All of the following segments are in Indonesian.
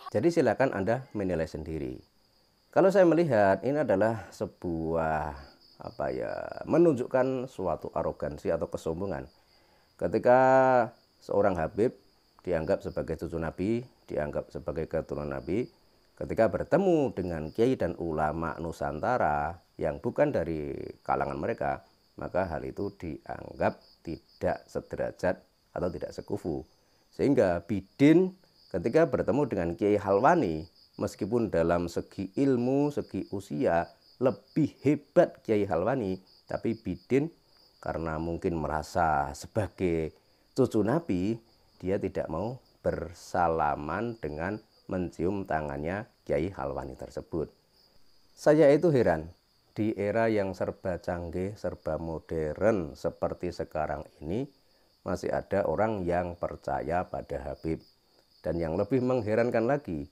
Jadi silakan Anda menilai sendiri. Kalau saya melihat ini adalah sebuah menunjukkan suatu arogansi atau kesombongan. Ketika seorang Habib dianggap sebagai cucu Nabi, dianggap sebagai keturunan Nabi, ketika bertemu dengan kiai dan ulama Nusantara yang bukan dari kalangan mereka, maka hal itu dianggap tidak sederajat atau tidak sekufu. Sehingga Bidin ketika bertemu dengan Kiai Halwani, meskipun dalam segi ilmu, segi usia lebih hebat Kiai Halwani, tapi Bidin karena mungkin merasa sebagai cucu Nabi, dia tidak mau bersalaman dengan mencium tangannya Kiai Halwani tersebut. Saya itu heran, di era yang serba canggih, serba modern seperti sekarang ini, masih ada orang yang percaya pada Habib. Dan yang lebih mengherankan lagi,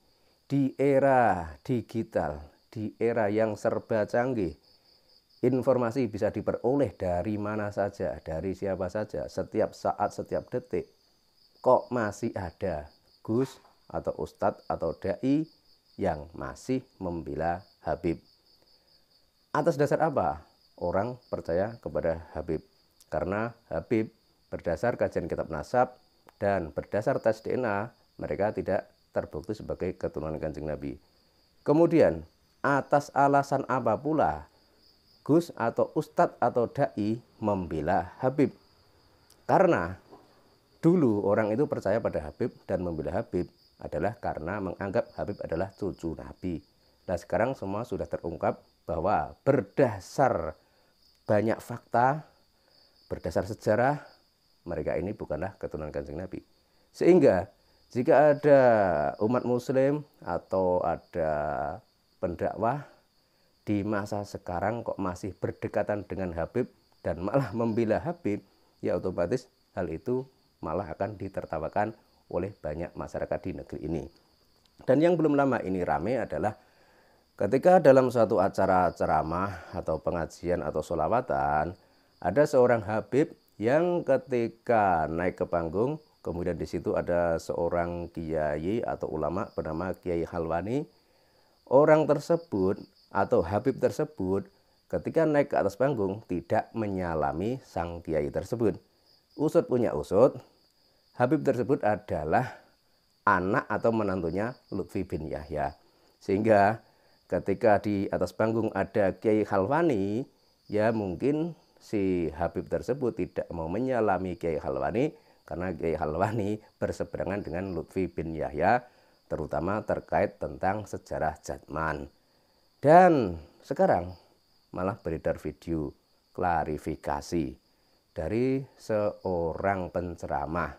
di era digital, di era yang serba canggih, informasi bisa diperoleh dari mana saja, dari siapa saja, setiap saat, setiap detik. Kok masih ada Gus atau Ustadz atau Dai yang masih membela Habib? Atas dasar apa orang percaya kepada Habib? Karena Habib berdasar kajian kitab nasab dan berdasar tes DNA, mereka tidak terbukti sebagai keturunan Kanjeng Nabi. Kemudian atas alasan apa pula Gus atau Ustadz atau Dai membela Habib? Karena dulu orang itu percaya pada Habib dan membela Habib adalah karena menganggap Habib adalah cucu Nabi. Nah sekarang semua sudah terungkap bahwa berdasar banyak fakta, berdasar sejarah, mereka ini bukanlah keturunan Kanjeng Nabi. Sehingga jika ada umat muslim atau ada pendakwah di masa sekarang kok masih berdekatan dengan Habib dan malah membela Habib, ya otomatis hal itu malah akan ditertawakan oleh banyak masyarakat di negeri ini. Dan yang belum lama ini ramai adalah ketika dalam suatu acara ceramah atau pengajian atau sholawatan, ada seorang Habib yang ketika naik ke panggung, kemudian di situ ada seorang kiai atau ulama bernama Kiai Halwani. Orang tersebut atau Habib tersebut ketika naik ke atas panggung tidak menyalami sang kiai tersebut. Usut punya usut, Habib tersebut adalah anak atau menantunya Lutfi bin Yahya. Sehingga ketika di atas panggung ada Kiai Halwani, ya mungkin si Habib tersebut tidak mau menyalami Kiai Halwani karena Kiai Halwani berseberangan dengan Lutfi bin Yahya, terutama terkait tentang sejarah Jatman. Dan sekarang malah beredar video klarifikasi dari seorang penceramah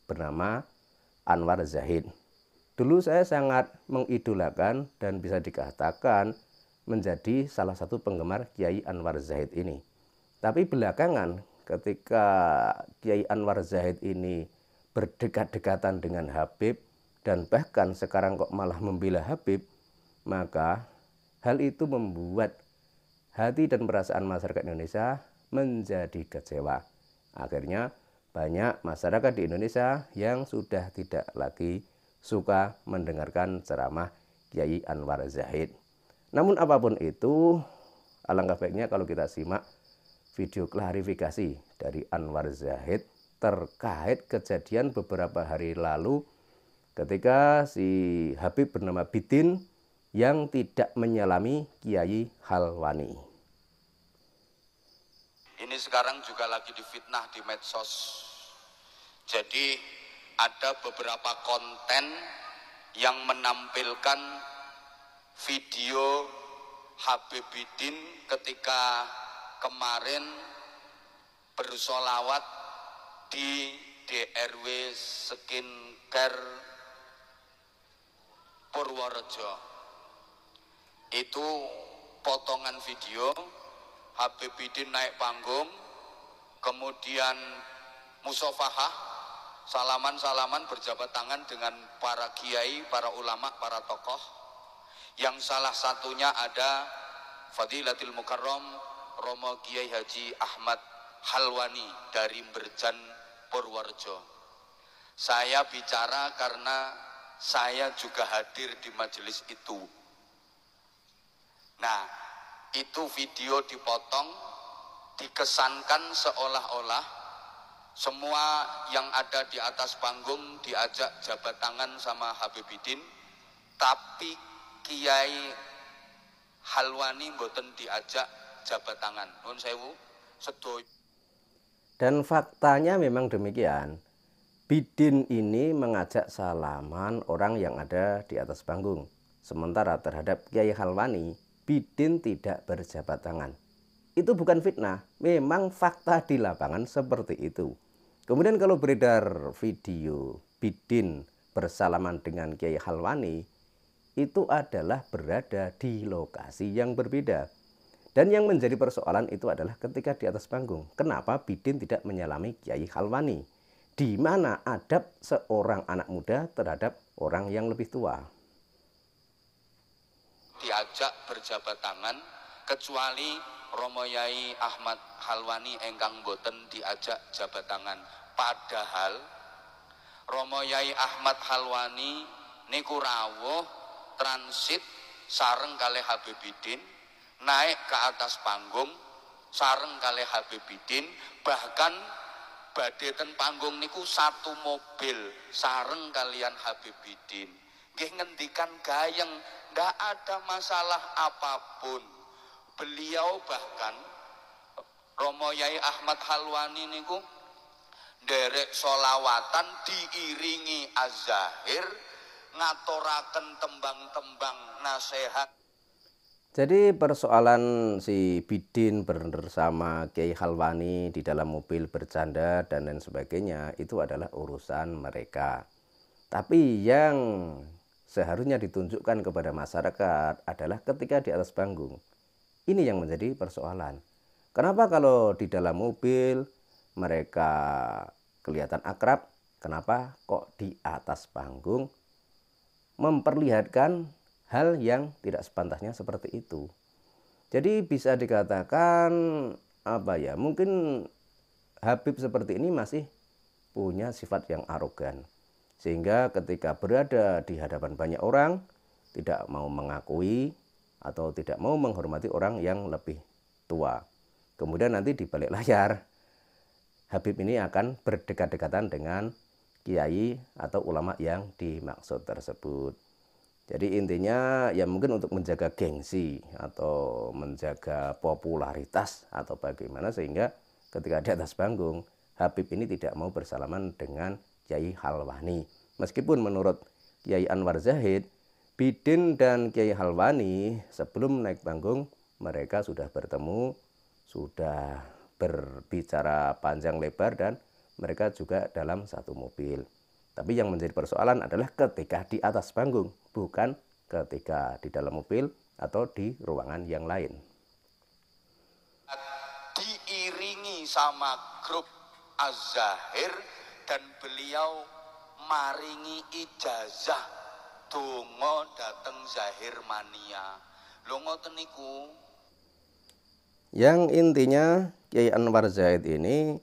bernama Anwar Zahid. Dulu saya sangat mengidolakan dan bisa dikatakan menjadi salah satu penggemar Kiai Anwar Zahid ini. Tapi belakangan ketika Kiai Anwar Zahid ini berdekat-dekatan dengan Habib dan bahkan sekarang kok malah membela Habib, maka hal itu membuat hati dan perasaan masyarakat Indonesia menjadi kecewa. Akhirnya banyak masyarakat di Indonesia yang sudah tidak lagi suka mendengarkan ceramah Kiai Anwar Zahid. Namun apapun itu, alangkah baiknya kalau kita simak video klarifikasi dari Anwar Zahid terkait kejadian beberapa hari lalu ketika si Habib bernama Bidin yang tidak menyalami Kiai Halwani. Ini sekarang juga lagi difitnah di medsos. Jadi ada beberapa konten yang menampilkan video Habib Bidin ketika kemarin bersolawat di DRW Skincare Purworejo. Itu potongan video Habib Bidin naik panggung, kemudian musofahah, salaman-salaman berjabat tangan dengan para kiai, para ulama, para tokoh, yang salah satunya ada Fadilatul Mukarram Romo Kiai Haji Ahmad Halwani dari Berjan Purworejo. Saya bicara karena saya juga hadir di majelis itu. Nah, itu video dipotong, dikesankan seolah-olah semua yang ada di atas panggung diajak jabat tangan sama Habibidin, tapi Kiai Halwani mboten diajak jabat tangan. Nuwun sewu, sedoyo. Dan faktanya memang demikian. Bidin ini mengajak salaman orang yang ada di atas panggung. Sementara terhadap Kiai Halwani, Bidin tidak berjabat tangan. Itu bukan fitnah, memang fakta di lapangan seperti itu. Kemudian kalau beredar video Bidin bersalaman dengan Kiai Halwani, itu adalah berada di lokasi yang berbeda. Dan yang menjadi persoalan itu adalah ketika di atas panggung, kenapa Bidin tidak menyalami Kiai Halwani? Di mana adab seorang anak muda terhadap orang yang lebih tua? Diajak berjabat tangan, kecuali Romo Yai Ahmad Halwani engkang boten diajak jabat tangan. Padahal Romo Yai Ahmad Halwani niku rawuh transit sareng kalih Habibidin, naik ke atas panggung sareng kalih Habibidin, bahkan badhe ten panggung niku satu mobil sareng kalian Habibidin. Nggih ngendikan gayeng, ndak ada masalah apapun. Beliau bahkan Romo Yai Ahmad Halwani niku derek solawatan diiringi az-zahir, ngaturaken tembang-tembang nasihat. Jadi persoalan si Bidin bersama Kiai Halwani di dalam mobil bercanda dan lain sebagainya itu adalah urusan mereka. Tapi yang seharusnya ditunjukkan kepada masyarakat adalah ketika di atas panggung. Ini yang menjadi persoalan. Kenapa kalau di dalam mobil mereka kelihatan akrab, kenapa kok di atas panggung memperlihatkan hal yang tidak sepantasnya seperti itu? Jadi bisa dikatakan mungkin Habib seperti ini masih punya sifat yang arogan, sehingga ketika berada di hadapan banyak orang tidak mau mengakui atau tidak mau menghormati orang yang lebih tua. Kemudian nanti di balik layar Habib ini akan berdekat-dekatan dengan kiai atau ulama yang dimaksud tersebut. Jadi intinya ya mungkin untuk menjaga gengsi atau menjaga popularitas atau bagaimana, sehingga ketika di atas panggung Habib ini tidak mau bersalaman dengan Kiai Halwani. Meskipun menurut Kiai Anwar Zahid, Bidin dan Kiai Halwani sebelum naik panggung mereka sudah bertemu, sudah berbicara panjang lebar, dan mereka juga dalam satu mobil. Tapi yang menjadi persoalan adalah ketika di atas panggung, bukan ketika di dalam mobil atau di ruangan yang lain. Diiringi sama grup az-zahir dan beliau maringi ijazah donga dateng Zahir Mania. Lho ngoten niku. Yang intinya Kiai Anwar Zahid ini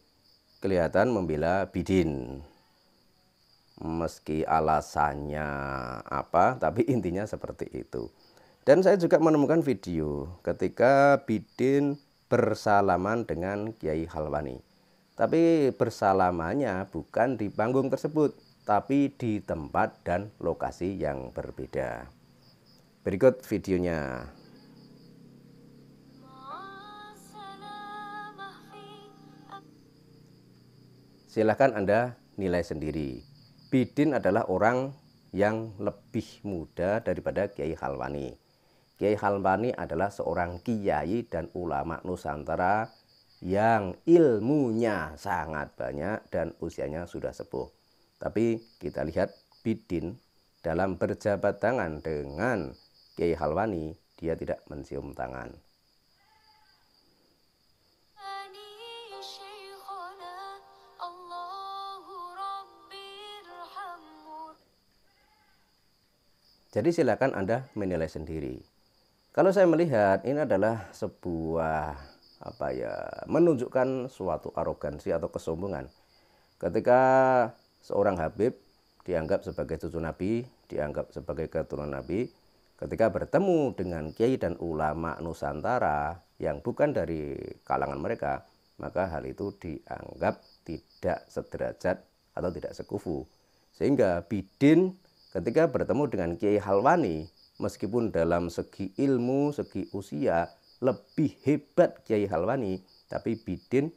kelihatan membela Bidin. Meski alasannya apa, tapi intinya seperti itu. Dan saya juga menemukan video ketika Bidin bersalaman dengan Kiai Halwani. Tapi bersalamannya bukan di panggung tersebut, tapi di tempat dan lokasi yang berbeda. Berikut videonya. Silahkan Anda nilai sendiri. Bidin adalah orang yang lebih muda daripada Kiai Halwani. Kiai Halwani adalah seorang kiai dan ulama Nusantara yang ilmunya sangat banyak dan usianya sudah sepuh. Tapi kita lihat Bidin dalam berjabat tangan dengan Kiai Halwani, dia tidak mencium tangan. Jadi silakan Anda menilai sendiri. Kalau saya melihat ini adalah sebuah menunjukkan suatu arogansi atau kesombongan. Ketika seorang Habib dianggap sebagai cucu Nabi, dianggap sebagai keturunan Nabi, ketika bertemu dengan kiai dan ulama Nusantara yang bukan dari kalangan mereka, maka hal itu dianggap tidak sederajat atau tidak sekufu. Sehingga Bidin ketika bertemu dengan Kiai Halwani, meskipun dalam segi ilmu, segi usia lebih hebat Kiai Halwani, tapi Bidin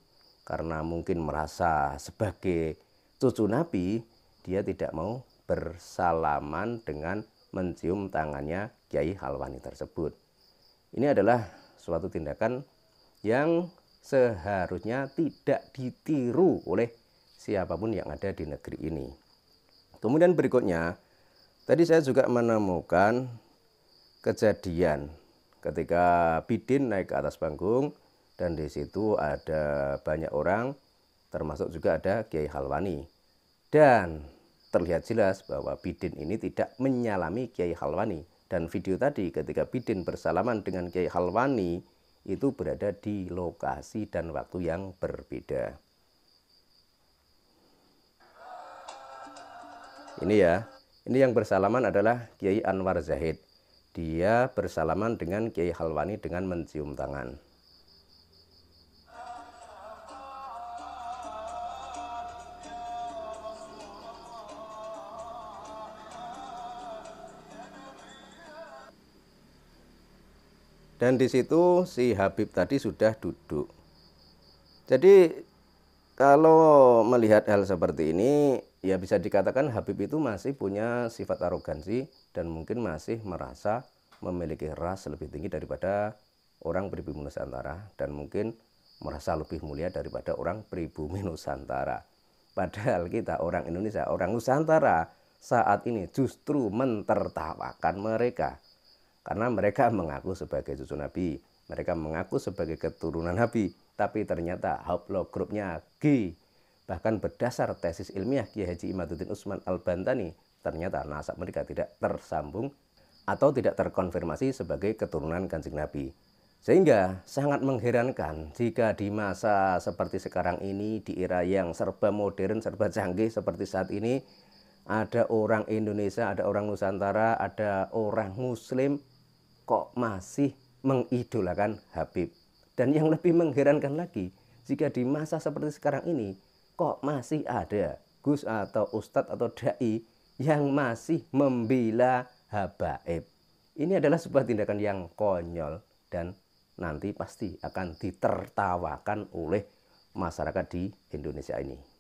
karena mungkin merasa sebagai cucu Nabi, dia tidak mau bersalaman dengan mencium tangannya Kiai Halwani tersebut. Ini adalah suatu tindakan yang seharusnya tidak ditiru oleh siapapun yang ada di negeri ini. Kemudian berikutnya, tadi saya juga menemukan kejadian ketika Bidin naik ke atas panggung dan di situ ada banyak orang, termasuk juga ada Kiai Halwani. Dan terlihat jelas bahwa Bidin ini tidak menyalami Kiai Halwani. Dan video tadi ketika Bidin bersalaman dengan Kiai Halwani itu berada di lokasi dan waktu yang berbeda. Ini ya, ini yang bersalaman adalah Kiai Anwar Zahid. Dia bersalaman dengan Kiai Halwani dengan mencium tangan. Dan di situ si Habib tadi sudah duduk. Jadi kalau melihat hal seperti ini, ya bisa dikatakan Habib itu masih punya sifat arogansi dan mungkin masih merasa memiliki ras lebih tinggi daripada orang pribumi Nusantara dan mungkin merasa lebih mulia daripada orang pribumi Nusantara. Padahal kita orang Indonesia, orang Nusantara saat ini justru mentertawakan mereka. Karena mereka mengaku sebagai cucu Nabi, mereka mengaku sebagai keturunan Nabi, tapi ternyata haplogrupnya G. Bahkan berdasar tesis ilmiah Kiai Haji Imaduddin Usman Al-Bantani, ternyata nasab mereka tidak tersambung atau tidak terkonfirmasi sebagai keturunan Kanjeng Nabi. Sehingga sangat mengherankan jika di masa seperti sekarang ini, di era yang serba modern, serba canggih seperti saat ini, ada orang Indonesia, ada orang Nusantara, ada orang Muslim kok masih mengidolakan Habib. Dan yang lebih mengherankan lagi, jika di masa seperti sekarang ini kok masih ada Gus atau Ustadz atau Dai yang masih membela habaib. Ini adalah sebuah tindakan yang konyol dan nanti pasti akan ditertawakan oleh masyarakat di Indonesia ini.